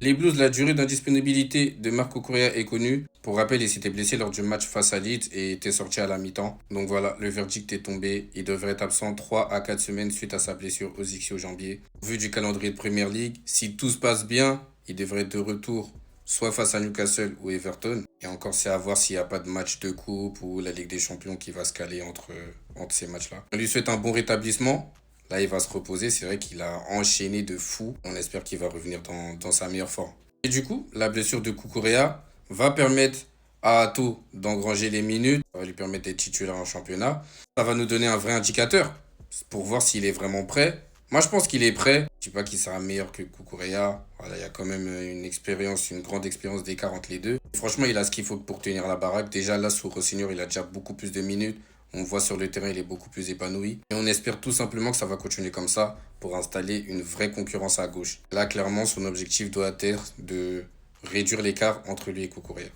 Les Blues, la durée d'indisponibilité de Marco Correa est connue. Pour rappel, il s'était blessé lors du match face à Leeds et était sorti à la mi-temps. Donc voilà, le verdict est tombé. Il devrait être absent 3 à 4 semaines suite à sa blessure aux ischio-jambiers. Au vu du calendrier de Premier League, si tout se passe bien, il devrait être de retour soit face à Newcastle ou Everton. Et encore, c'est à voir s'il n'y a pas de match de coupe ou la Ligue des Champions qui va se caler entre ces matchs-là. On lui souhaite un bon rétablissement. Là, il va se reposer. C'est vrai qu'il a enchaîné de fou. On espère qu'il va revenir dans sa meilleure forme. Et du coup, la blessure de Cucurella va permettre à Atto d'engranger les minutes. Ça va lui permettre d'être titulaire en championnat. Ça va nous donner un vrai indicateur pour voir s'il est vraiment prêt. Moi, je pense qu'il est prêt. Je ne dis pas qu'il sera meilleur que Cucurella. Voilà, il y a quand même une grande expérience d'écart entre les deux. Franchement, il a ce qu'il faut pour tenir la baraque. Déjà, là, sous Rossignol, il a déjà beaucoup plus de minutes. On voit sur le terrain, il est beaucoup plus épanoui. Et on espère tout simplement que ça va continuer comme ça pour installer une vraie concurrence à gauche. Là, clairement, son objectif doit être de réduire l'écart entre lui et Cucurella.